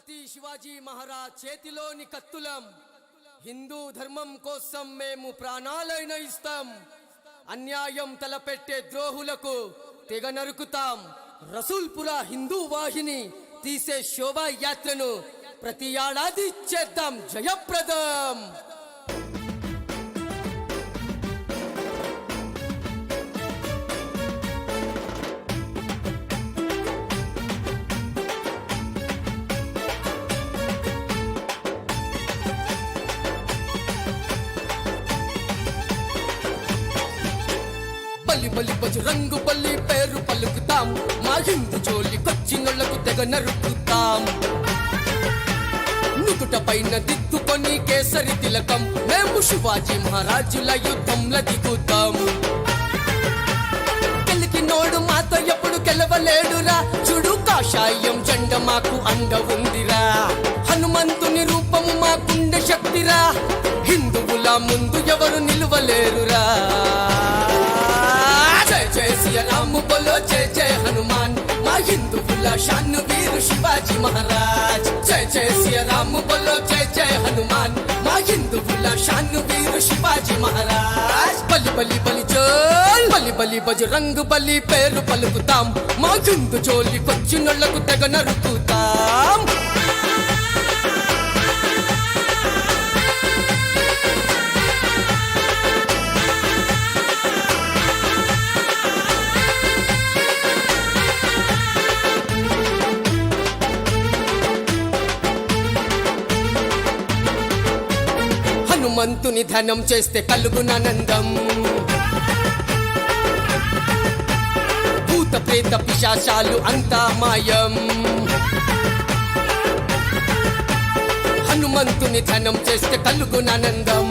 ఛత్రపతి శివాజీ మహారాజ్ చేతిలోని కత్తులం. హిందూ ధర్మం కోసం మేము ప్రాణాలైన ఇస్తాం. అన్యాయం తలపెట్టే ద్రోహులకు తెగ నరుకుతాం. రసూల్పురా హిందూ వాహిని తీసే శోభాయాత్రను ప్రతి ఏడాది చేద్దాం జయప్రదం. బలి బలి బజరంగు బలి పేరు పలుకుతాం. మా హిందూ జోలికొచ్చినోళ్లకు తెగ నరుకుతాం. నుదుట పైన దిద్దుకొని కేసరి తిలకం మేము శివాజీ మహారాజుల యుద్ధంలో దిగుతాం. గెలికినోడు మాతో ఎప్పుడు గెలవలేడురా. చూడు కాషాయం జెండ మాకు అండ ఉందిరా. హనుమంతుని రూపము మాకుండే శక్తిరా. హిందువుల ముందు ఎవరు నిలువలేరురా. జయ సియ రామ బోలో జయ జయ హనుమాన్. మా హిందువుల షాను వీరు శివాజీ మహారాజ్. జయ జయ సియ రామ బోలో జయ జయ హనుమాన్. మా హిందువుల షాను వీరు శివాజీ మహారాజ్. బలి బలి బలి చోల్ బలి బలి బజరంగు బలి పేరు పలుకుతాం. మా హిందూ జోలికొచ్చినోళ్లకు తెగ నరుకుతాం. హనుమంతుని ధనం చేస్తే కలుగునానందం. భూత ప్రేత పిశాచాలు అంతా మాయం. హనుమంతుని ధనం చేస్తే కలుగునానందం.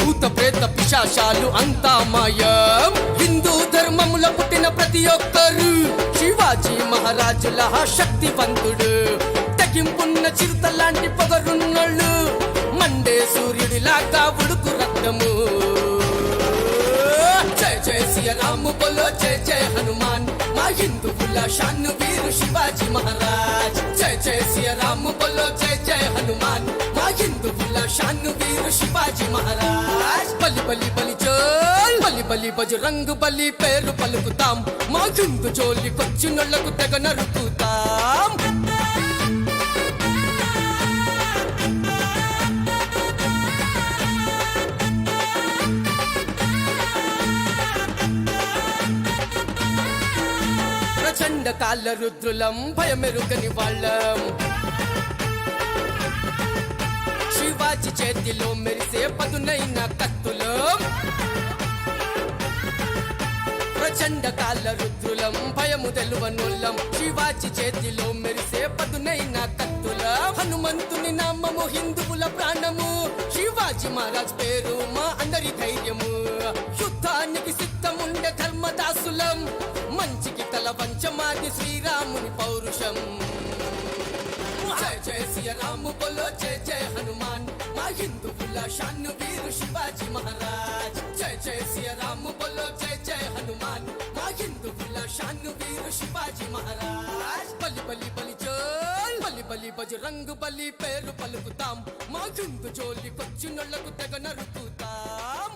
భూత ప్రేత పిశాచాలు అంతా మాయం. హిందూ ధర్మములో పుట్టిన ప్రతి ఒక్కరు శివాజీ మహారాజుల శక్తివంతుడు. తగింపున్న చిరుత లాంటి పొగరున్నోళ్ళు మండే సూర్యుడిలాగా ఉడుకు రక్తము. జయ జయ సియ రామ బోలో జయ జయ హనుమాన్. మా హిందువుల షాను వీరు శివాజీ మహారాజ్. జయ జయ సియ రామ బోలో జయ జయ హనుమాన్. మా హిందువుల షాను వీరు శివాజీ మహారాజ్. బలి బలి బలి చోల్ బలి బలి బజరంగు బలి పేరు పలుకుతాం. మా హిందూ జోలికొచ్చినోళ్లకు తెగ నరుకుతాం. ప్రచండ కాల రుద్రులం భయమెరుగని వాళ్ళం. శివాజీ చేతిలో మెరిసే పదునైన కత్తులం. ప్రచండ కాల రుద్రులం భయము తెలువనోళ్ళం. శివాజీ చేతిలో మెరిసే పదునైన కత్తులం. హనుమంతుని నామము హిందువుల ప్రాణము. శివాజీ మహారాజ్ పేరు మా అందరి ధైర్యము. యుద్ధానికి సిద్ధముండే ధర్మదాసులం. మంచికి తల వంచమాది శ్రీరాముని పౌరుషం. జయ జయ సియ రామ బోలో జయ జయ హనుమాన్. మా హిందువుల షాను వీరు శివాజీ మహారాజ్. జయ జయ సియ రామ బోలో జయ జయ హనుమాన్. మా హిందువుల షాను వీరు శివాజీ మహారాజ్. బలి బలి బలి చోల్ బలి బలి బజరంగు బలి పేరు పలుకుతాం. మా హిందూ జోలికొచ్చినోళ్లకు తెగ నరుకుతాం.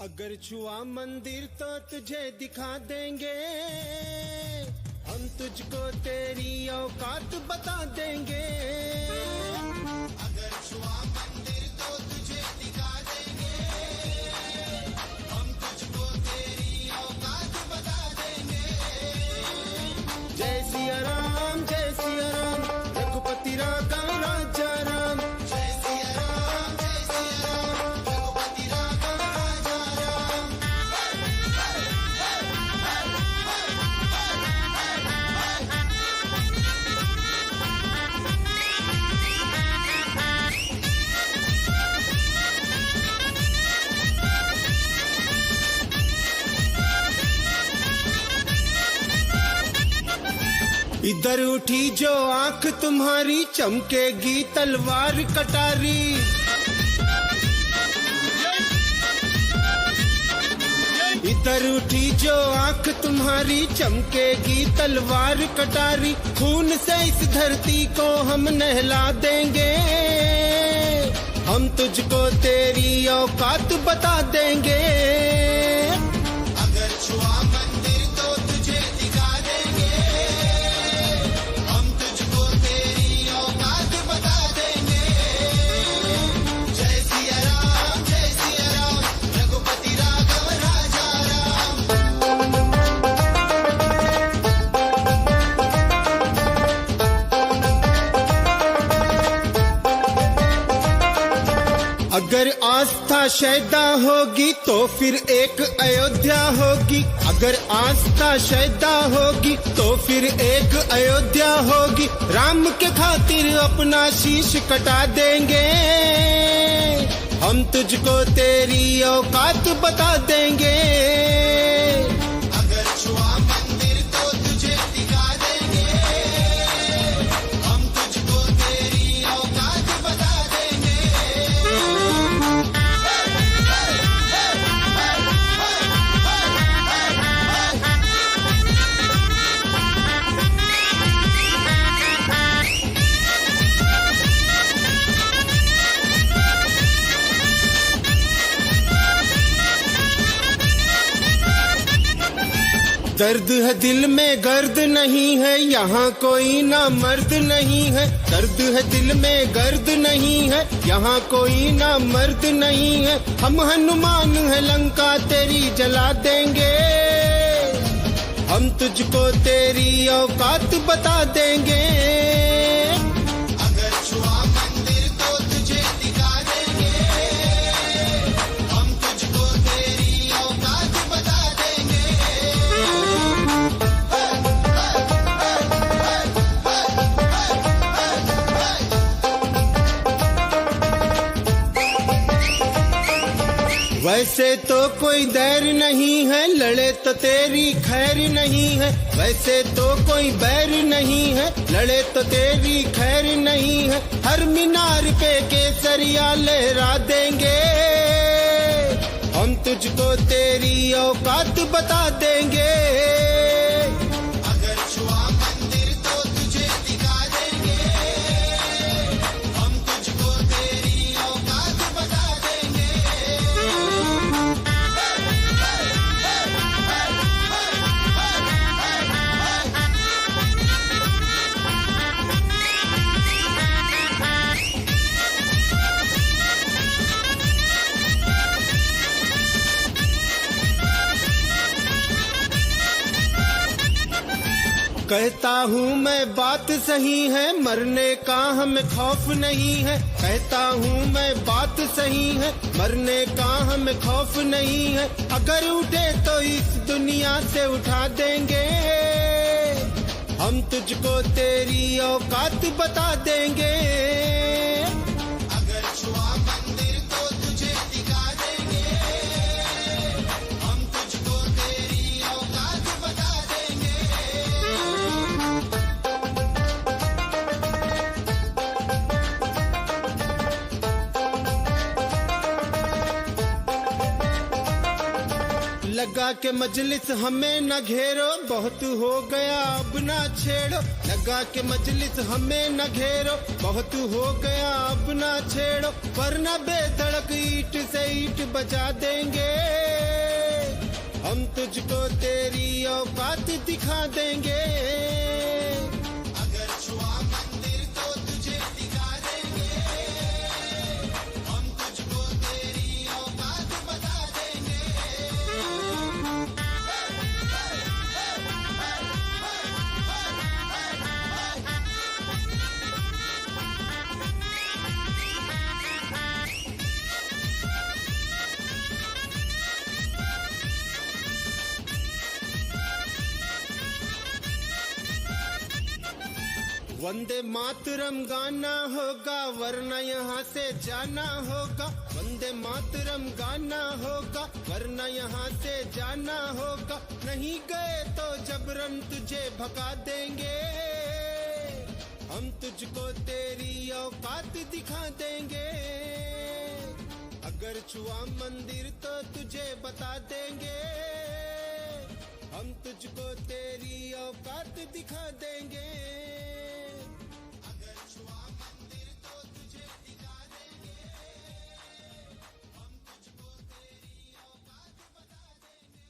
अगर छुआ मंदिर तो तुझे दिखा देंगे. हम तुझको तेरी औकात बता देंगे. अगर छुआ मंदिर तो तुझे दिखा देंगे. हम तुझको तेरी औकात बता देंगे. जय सिया राम रघुपति राघव राजा राम. जय सिया राम रघुपति राघव राजा राम. इधर उठी जो आंख तुम्हारी चमकेगी तलवार कटारी। इधर उठी जो आंख तुम्हारी चमकेगी तलवार कटारी। खून से इस धरती को हम नहला देंगे, हम तुझको तेरी औकात बता देंगे। अगर छुआ मंदिर तो तुझे दिखा देंगे, हम तुझको तेरी औकात बता देंगे। जय सिया राम रघुपति राघव राजा राम। अगर आस्था शैदा होगी तो फिर एक अयोध्या होगी। अगर आस्था शैदा होगी तो फिर एक अयोध्या होगी। राम के खातिर अपना शीश कटा देंगे, हम तुझको तेरी औकात बता देंगे। अगर छुआ मंदिर तो तुझे दिखा देंगे, हम तुझको तेरी औकात बता देंगे। दर्द है दिल में गर्द नहीं है, यहाँ कोई ना मर्द नहीं है। दर्द है दिल में गर्द नहीं है, यहाँ कोई ना मर्द नहीं है। हम हनुमान है लंका तेरी जला देंगे, हम तुझको तेरी औकात बता देंगे। अगर छुआ मंदिर तो तुझे दिखा देंगे, हम तुझको तेरी औकात बता देंगे। वैसे तो कोई बैर नहीं है, लड़े तो तेरी खैर नहीं है। वैसे तो कोई बैर नहीं है, लड़े तो तेरी खैर नहीं है। हर मीनार पे केसरिया लहरा देंगे, हम तुझको तेरी औकात बता देंगे। अगर छुआ मंदिर तो तुझे दिखा देंगे, हम तुझको तेरी औकात बता देंगे। कहता हूँ मैं बात सही है, मरने का हमें खौफ नहीं है। कहता हूँ मैं बात सही है, मरने का हमें खौफ नहीं है। अगर उठे तो इस दुनिया से उठा देंगे, हम तुझको तेरी औकात बता देंगे। अगर छुआ मंदिर तो तुझे दिखा देंगे, हम तुझको तेरी औकात बता देंगे। लगा के मजलिस हमें न घेरो, बहुत हो गया अब ना छेड़ो। लगा के मजलिस हमें न घेरो, बहुत हो गया अब ना छेड़ो। वरना बेधड़क ईट से ईट बजा देंगे, हम तुझको तेरी औकात दिखा देंगे। अगर छुआ मंदिर तो तुझे दिखा देंगे, हम तुझको तेरी औकात बता देंगे। वंदे मातरम गाना होगा, वरना यहाँ से जाना होगा। वंदे मातरम गाना होगा, वरना यहाँ से जाना होगा। नहीं गए तो जबरन तुझे भगा देंगे। हम तुझको तेरी औकात दिखा देंगे, अगर छुआ मंदिर तो तुझे बता देंगे, हम तुझको तेरी औकात दिखा देंगे, अगर छुआ मंदिर तो तुझे दिखा देंगे, हम तुझको तेरी औकात बता देंगे।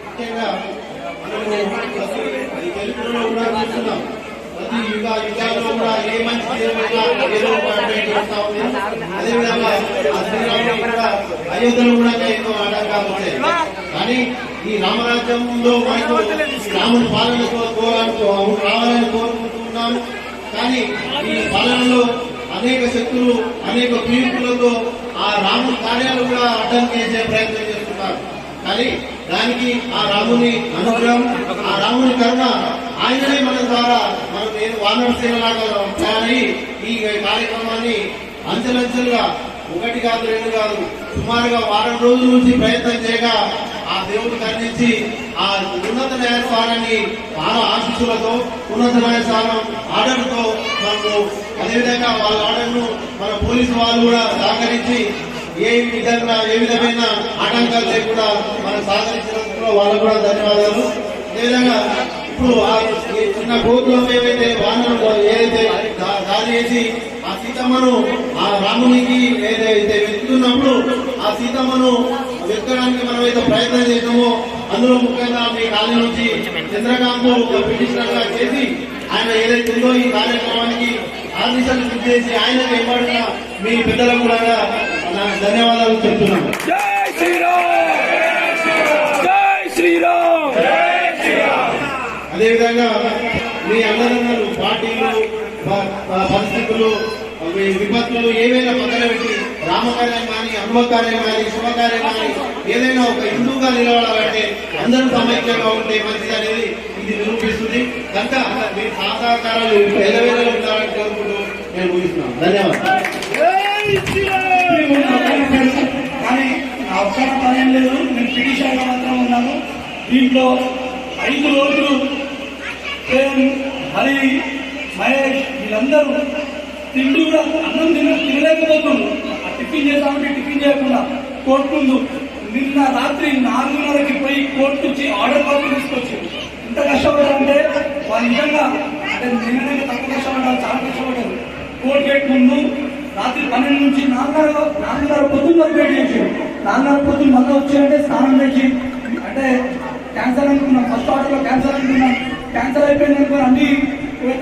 ముఖ్యంగా తెలుగులో కూడా చూస్తున్నాం. ప్రతి యుగాల్లో కూడా ఏ మంచి ఏదో ఒక అడ్డంకి వస్తా ఉంది. అదేవిధంగా ఆ శ్రీరాముడు కూడా అయోధ్యలో కూడా ఎన్నో ఆటంకాలు వచ్చాయి. కానీ ఈ రామరాజ్యంలో మనకు రాముడి పాలనతో రావాలని కోరుకుంటున్నాను. కానీ ఈ పాలనలో అనేక శక్తులు అనేక పీడితులతో ఆ రాముడి కార్యాలు కూడా అడ్డం చేసే ప్రయత్నం చేస్తున్నారు. కానీ దానికి ఆ రాముని అనుగ్రహం, ఆ రాముని కరుణ, ఆయననే మన ద్వారా మనం నేను వానర సేవలాగా తయారై ఈ కార్యక్రమాన్ని అంచెలంచెలుగా ఒకటి కాదు రెండు కాదు సుమారుగా వారం రోజుల నుంచి ప్రయత్నం చేయగా ఆ దేవుడు కర్ణించి ఆ ఉన్నత న్యాయస్థానాన్ని వాళ్ళ ఆశీస్సులతో ఉన్నత న్యాయస్థానం ఆర్డర్తో మనము అదేవిధంగా వాళ్ళ ఆర్డర్ను మన పోలీసు వాళ్ళు కూడా సహకరించి ఏ విధమైన ఆటంకాలు లేకుండా మనం సహకరించినందుకు వాళ్ళకు కూడా ధన్యవాదాలు. అదేవిధంగా ఇప్పుడు చిన్న గోకులం ఏవైతే వాహనంలో ఏదైతే దాడి చేసి ఆ సీతమ్మను ఆ రామునికి ఏదైతే వెతుకుతున్నప్పుడు ఆ సీతమ్మను వెతకడానికి మనం ఏదో ప్రయత్నం చేసామో అందులో ముఖ్యంగా మీ కాలనీ నుంచి చంద్రకాంత్ ఒక పిటిషనర్ గా చేసి ఆయన ఏదైతే ఉందో ఈ కార్యక్రమానికి ఆదేశాలు ఫిక్స్ చేసి ఆయనకు ఏర్పడిన మీ పెద్దలకు కూడా ధన్యవాదాలు చెప్తున్నాను. జై శ్రీరామ్, జై శ్రీరామ్, జై శ్రీరామ్. అదేవిధంగా మీ అందరూ పార్టీలు పరిస్థితులు విపత్తులు ఏవైనా పక్కన పెట్టి రామకార్యం కానీ హనుమకార్యం కానీ శుభకార్యం కానీ ఏదైనా ఒక హిందూగా నిలబడాలంటే అందరూ సమైక్యంగా ఉంటే మంచిది అనేది ఇది నిరూపిస్తుంది. కనుక మీ సహకారాలు ఎలవేళ ఉండాలని కోరుకుంటూ నేను ముగిస్తున్నాను. ధన్యవాదాలు. కానీ నా ఒక్కన పని లేదు, నేను పిటిషన్ గా మాత్రం ఉన్నాను. దీంట్లో 5 రోజులు హరి మహేష్ వీళ్ళందరూ తిండి కూడా అన్నం తినలేకపోతుంది. టిఫిన్ చేద్దామంటే టిఫిన్ చేయకుండా కోర్టు ముందు నిన్న రాత్రి 4:30కి పోయి కోర్టు నుంచి ఆర్డర్ కాపీ తీసుకొచ్చి ఎంత కష్టపడారంటే వాళ్ళు నిజంగా అంటే నిన్ననే తక్కువ కష్టపడ్డారు, చాలా కష్టపడ్డారు. కోర్టు గేట్ ముందు రాత్రి 12 నుంచి 4:30 పొద్దున్న వరకు వెయిట్ చేసి 4:30 పొద్దున్న మళ్ళీ వచ్చాయంటే స్నానం చేసి అంటే క్యాన్సర్ అనుకున్నాం. ఫస్ట్ ఆర్డర్లో క్యాన్సర్ అనుకున్నాం, క్యాన్సర్ అయిపోయింది అనుకుని అన్ని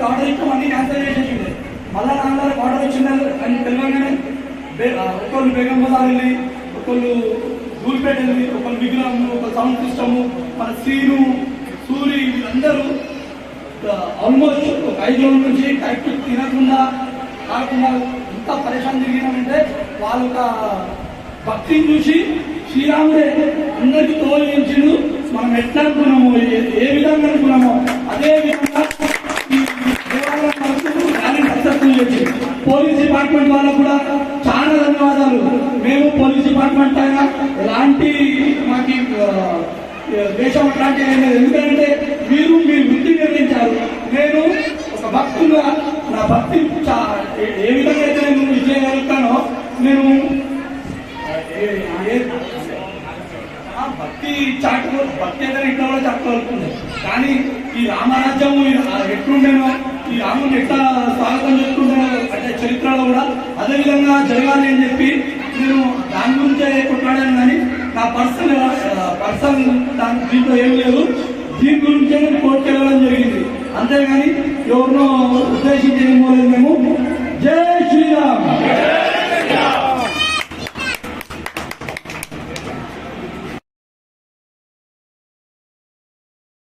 ఆర్డర్ ఇచ్చాం, అన్ని క్యాన్సర్ చేసేసింది. మళ్ళా 4:30 ఆర్డర్ వచ్చిందని అని తెలియగానే ఒకళ్ళు బేగం బజార్ వెళ్ళి, ఒకళ్ళు ధూల్పేట వెళ్ళి, ఒకళ్ళు విగ్రహం, ఒక సౌండ్ సిస్టము, మన శ్రీను, సూరి, వీళ్ళందరూ ఆల్మోస్ట్ ఒక 5 రోజుల నుంచి కరెక్ట్ తినకుండా కాకుండా ఎంత పరేషాన్ జరిగినామంటే వాళ్ళ భక్తిని చూసి శ్రీరాముడే అందరికీ తోలించిండు. మనం ఎట్లా అనుకున్నామో, ఏ విధంగా అనుకున్నామో అదే విధంగా ఈ దేవాలయం మనకు ర్యాలీ సక్సెస్ఫుల్ చేసి పోలీస్ డిపార్ట్మెంట్ వాళ్ళకు కూడా చాలా ధన్యవాదాలు. మేము పోలీస్ డిపార్ట్మెంట్ అయినా ఎలాంటి మాకు దేశం అట్లాంటి ఎందుకంటే మీరు మీ వృత్తి నిర్ణయించారు. నేను ఒక భక్తులుగా నా భక్తి ఏ విధంగా అయితే నేను విజయగలుగుతానో నేను భక్తి భక్తి అయితే ఇట్లా కూడా చాటుకోగలుగుతుంది. కానీ ఈ రామరాజ్యము ఎట్లుండేనో, ఈ రాముని ఎట్లా స్వాగతం చేసుకుంటానో అంటే చరిత్రలో కూడా అదే విధంగా జరగాలి అని చెప్పి నేను దాని గురించే కొట్లాడాను. కానీ నా పర్సనల్ దీంట్లో ఏం లేదు. దీని గురించే నేను కోర్టుకు వెళ్ళడం జరిగింది. అంతేగాని ఎవరినో ఉద్దేశించి ఏం పోలేదు. మేము